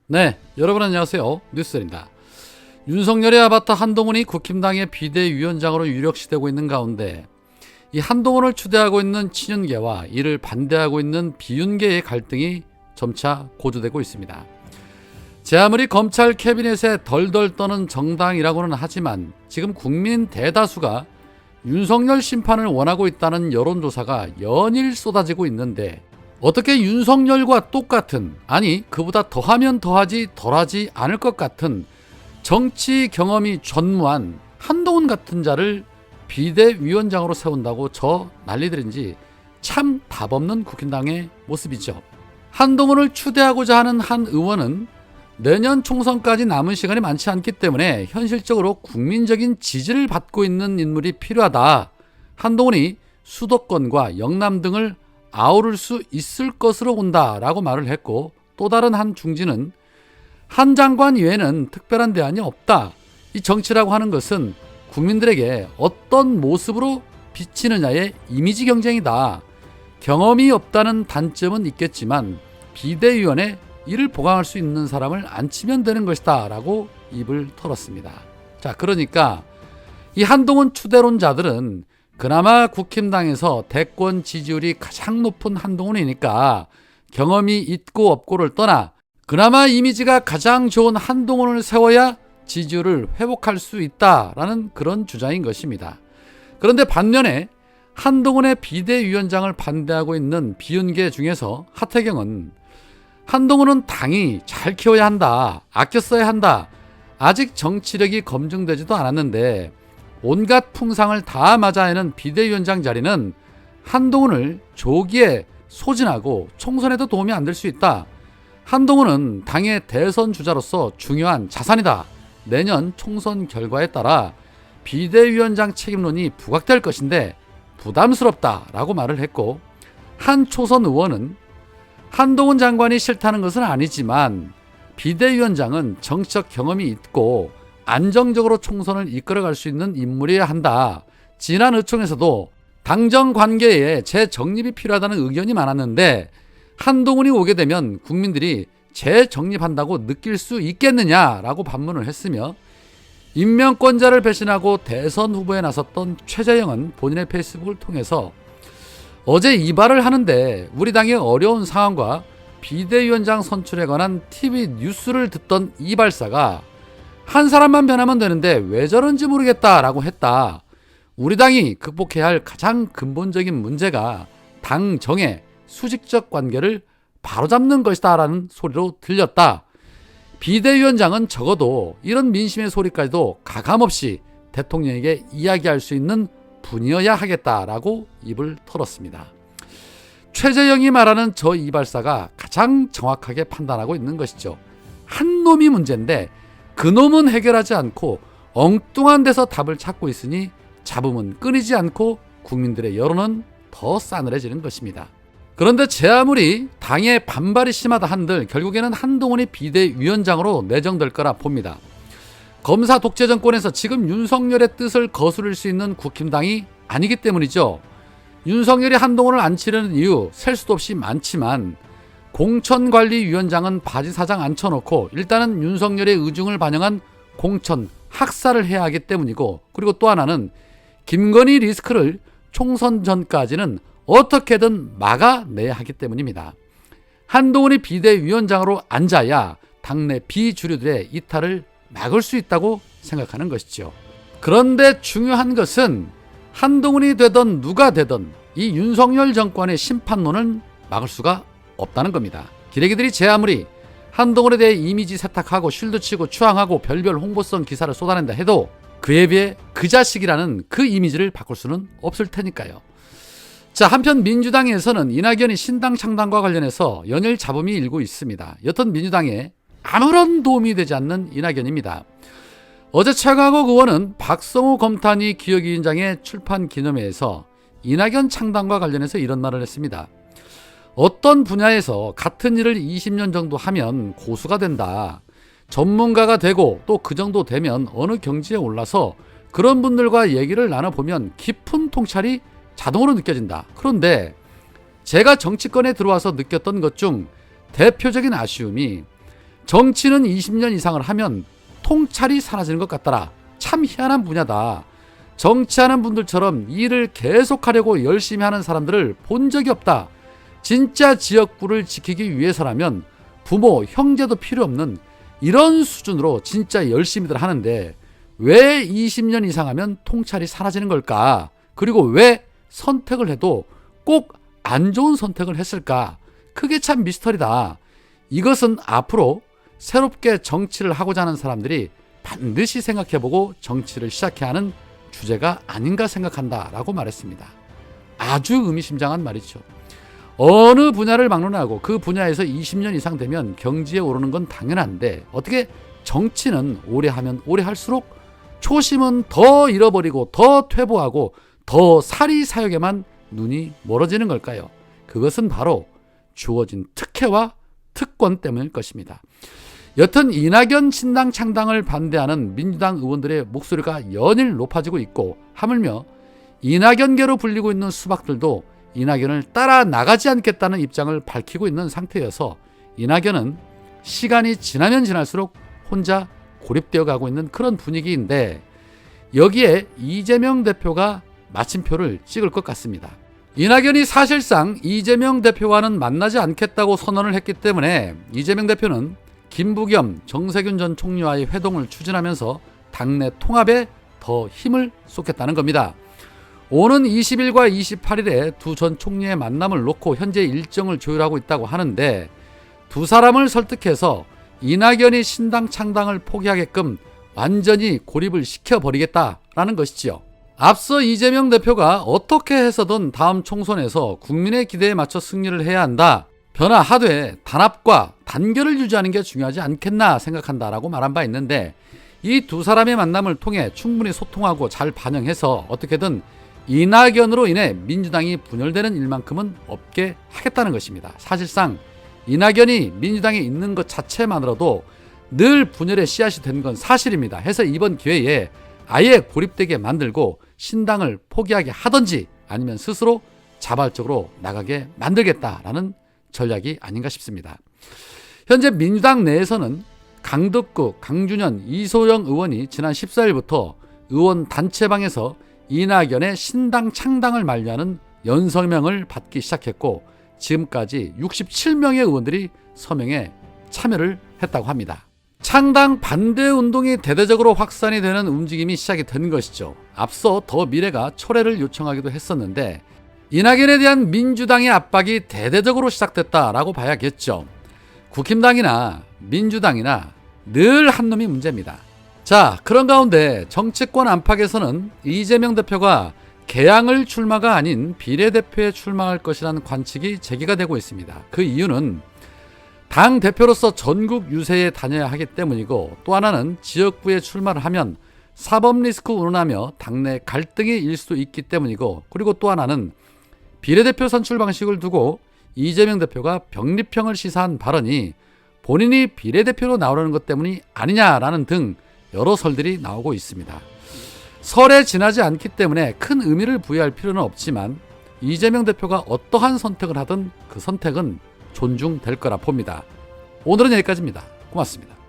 네, 여러분 안녕하세요. 뉴스입니다. 윤석열의 아바타 한동훈이 국힘당의 비대위원장으로 유력시되고 있는 가운데 이 한동훈을 추대하고 있는 친윤계와 이를 반대하고 있는 비윤계의 갈등이 점차 고조되고 있습니다. 제 아무리 검찰 캐비넷에 덜덜 떠는 정당이라고는 하지만 지금 국민 대다수가 윤석열 심판을 원하고 있다는 여론조사가 연일 쏟아지고 있는데 어떻게 윤석열과 똑같은, 아니 그보다 더하면 더하지 덜하지 않을 것 같은 정치 경험이 전무한 한동훈 같은 자를 비대위원장으로 세운다고 저 난리들인지 참 답없는 국힘당의 모습이죠. 한동훈을 추대하고자 하는 한 의원은 내년 총선까지 남은 시간이 많지 않기 때문에 현실적으로 국민적인 지지를 받고 있는 인물이 필요하다. 한동훈이 수도권과 영남 등을 아우를 수 있을 것으로 본다라고 말을 했고, 또 다른 한 중진은 한 장관 이외에는 특별한 대안이 없다. 이 정치라고 하는 것은 국민들에게 어떤 모습으로 비치느냐의 이미지 경쟁이다. 경험이 없다는 단점은 있겠지만 비대위원회 이를 보강할 수 있는 사람을 앉히면 되는 것이다 라고 입을 털었습니다. 자, 그러니까 이 한동훈 추대론자들은 그나마 국힘당에서 대권 지지율이 가장 높은 한동훈이니까 경험이 있고 없고를 떠나 그나마 이미지가 가장 좋은 한동훈을 세워야 지지율을 회복할 수 있다라는 그런 주장인 것입니다. 그런데 반면에 한동훈의 비대위원장을 반대하고 있는 비윤계 중에서 하태경은 한동훈은 당이 잘 키워야 한다, 아껴 써야 한다, 아직 정치력이 검증되지도 않았는데 온갖 풍상을 다 맞아야하는 비대위원장 자리는 한동훈을 조기에 소진하고 총선에도 도움이 안 될 수 있다. 한동훈은 당의 대선 주자로서 중요한 자산이다. 내년 총선 결과에 따라 비대위원장 책임론이 부각될 것인데 부담스럽다라고 말을 했고, 한 초선 의원은 한동훈 장관이 싫다는 것은 아니지만 비대위원장은 정치적 경험이 있고 안정적으로 총선을 이끌어갈 수 있는 인물이어야 한다. 지난 의총에서도 당정 관계에 재정립이 필요하다는 의견이 많았는데 한동훈이 오게 되면 국민들이 재정립한다고 느낄 수 있겠느냐라고 반문을 했으며, 임명권자를 배신하고 대선 후보에 나섰던 최재형은 본인의 페이스북을 통해서 어제 이발을 하는데 우리 당의 어려운 상황과 비대위원장 선출에 관한 TV 뉴스를 듣던 이발사가 한 사람만 변하면 되는데 왜 저런지 모르겠다라고 했다. 우리 당이 극복해야 할 가장 근본적인 문제가 당정의 수직적 관계를 바로잡는 것이다 라는 소리로 들렸다. 비대위원장은 적어도 이런 민심의 소리까지도 가감없이 대통령에게 이야기할 수 있는 분이어야 하겠다라고 입을 털었습니다. 최재형이 말하는 저 이발사가 가장 정확하게 판단하고 있는 것이죠. 한 놈이 문제인데 그 놈은 해결하지 않고 엉뚱한 데서 답을 찾고 있으니 잡음은 끊이지 않고 국민들의 여론은 더 싸늘해지는 것입니다. 그런데 제 아무리 당의 반발이 심하다 한들 결국에는 한동훈이 비대위원장으로 내정될 거라 봅니다. 검사 독재 정권에서 지금 윤석열의 뜻을 거스를 수 있는 국힘당이 아니기 때문이죠. 윤석열이 한동훈을 앉히려는 이유 셀 수도 없이 많지만 공천관리위원장은 바지 사장 앉혀놓고 일단은 윤석열의 의중을 반영한 공천 학살을 해야 하기 때문이고, 그리고 또 하나는 김건희 리스크를 총선 전까지는 어떻게든 막아내야 하기 때문입니다. 한동훈이 비대위원장으로 앉아야 당내 비주류들의 이탈을 막을 수 있다고 생각하는 것이죠. 그런데 중요한 것은 한동훈이 되던 누가 되던 이 윤석열 정권의 심판론은 막을 수가 없다는 겁니다. 기레기들이 제 아무리 한동훈에 대해 이미지 세탁하고 쉴드 치고 추앙하고 별별 홍보성 기사를 쏟아낸다 해도 그에 비해 그 자식이라는 그 이미지를 바꿀 수는 없을 테니까요. 자, 한편 민주당에서는 이낙연이 신당 창당과 관련해서 연일 잡음이 일고 있습니다. 여튼 민주당에 아무런 도움이 되지 않는 이낙연입니다. 어제 최강욱 의원은 박성우 검탄위 기획위원장의 출판 기념회에서 이낙연 창당과 관련해서 이런 말을 했습니다. 어떤 분야에서 같은 일을 20년 정도 하면 고수가 된다. 전문가가 되고 또 그 정도 되면 어느 경지에 올라서 그런 분들과 얘기를 나눠보면 깊은 통찰이 자동으로 느껴진다. 그런데 제가 정치권에 들어와서 느꼈던 것 중 대표적인 아쉬움이 정치는 20년 이상을 하면 통찰이 사라지는 것 같더라. 참 희한한 분야다. 정치하는 분들처럼 일을 계속하려고 열심히 하는 사람들을 본 적이 없다. 진짜 지역구를 지키기 위해서라면 부모, 형제도 필요 없는 이런 수준으로 진짜 열심히들 하는데 왜 20년 이상 하면 통찰이 사라지는 걸까? 그리고 왜 선택을 해도 꼭 안 좋은 선택을 했을까? 그게 참 미스터리다. 이것은 앞으로 새롭게 정치를 하고자 하는 사람들이 반드시 생각해보고 정치를 시작해야 하는 주제가 아닌가 생각한다 라고 말했습니다. 아주 의미심장한 말이죠. 어느 분야를 막론하고 그 분야에서 20년 이상 되면 경지에 오르는 건 당연한데 어떻게 정치는 오래 하면 오래 할수록 초심은 더 잃어버리고 더 퇴보하고 더 사리사욕에만 눈이 멀어지는 걸까요? 그것은 바로 주어진 특혜와 특권 때문일 것입니다. 여튼 이낙연 신당 창당을 반대하는 민주당 의원들의 목소리가 연일 높아지고 있고 하물며 이낙연계로 불리고 있는 수박들도 이낙연을 따라 나가지 않겠다는 입장을 밝히고 있는 상태여서 이낙연은 시간이 지나면 지날수록 혼자 고립되어 가고 있는 그런 분위기인데 여기에 이재명 대표가 마침표를 찍을 것 같습니다. 이낙연이 사실상 이재명 대표와는 만나지 않겠다고 선언을 했기 때문에 이재명 대표는 김부겸, 정세균 전 총리와의 회동을 추진하면서 당내 통합에 더 힘을 쏟겠다는 겁니다. 오는 20일과 28일에 두 전 총리의 만남을 놓고 현재 일정을 조율하고 있다고 하는데 두 사람을 설득해서 이낙연이 신당 창당을 포기하게끔 완전히 고립을 시켜버리겠다라는 것이지요. 앞서 이재명 대표가 어떻게 해서든 다음 총선에서 국민의 기대에 맞춰 승리를 해야 한다. 변화하되 단합과 단결을 유지하는 게 중요하지 않겠나 생각한다라고 말한 바 있는데 이 두 사람의 만남을 통해 충분히 소통하고 잘 반영해서 어떻게든 이낙연으로 인해 민주당이 분열되는 일만큼은 없게 하겠다는 것입니다. 사실상 이낙연이 민주당에 있는 것 자체만으로도 늘 분열의 씨앗이 된 건 사실입니다. 해서 이번 기회에 아예 고립되게 만들고 신당을 포기하게 하든지 아니면 스스로 자발적으로 나가게 만들겠다라는 전략이 아닌가 싶습니다. 현재 민주당 내에서는 강덕구, 강준현, 이소영 의원이 지난 14일부터 의원 단체방에서 이낙연의 신당 창당을 만류하는 연서명을 받기 시작했고 지금까지 67명의 의원들이 서명에 참여를 했다고 합니다. 창당 반대 운동이 대대적으로 확산이 되는 움직임이 시작이 된 것이죠. 앞서 더 미래가 철회를 요청하기도 했었는데 이낙연에 대한 민주당의 압박이 대대적으로 시작됐다라고 봐야겠죠. 국힘당이나 민주당이나 늘 한 놈이 문제입니다. 자, 그런 가운데 정치권 안팎에서는 이재명 대표가 개항을 출마가 아닌 비례대표에 출마할 것이라는 관측이 제기가 되고 있습니다. 그 이유는 당 대표로서 전국 유세에 다녀야 하기 때문이고 또 하나는 지역구에 출마를 하면 사법 리스크 운운하며 당내 갈등이 일 수도 있기 때문이고 그리고 또 하나는 비례대표 선출 방식을 두고 이재명 대표가 병립형을 시사한 발언이 본인이 비례대표로 나오려는 것 때문이 아니냐라는 등 여러 설들이 나오고 있습니다. 설에 지나지 않기 때문에 큰 의미를 부여할 필요는 없지만 이재명 대표가 어떠한 선택을 하든 그 선택은 존중될 거라 봅니다. 오늘은 여기까지입니다. 고맙습니다.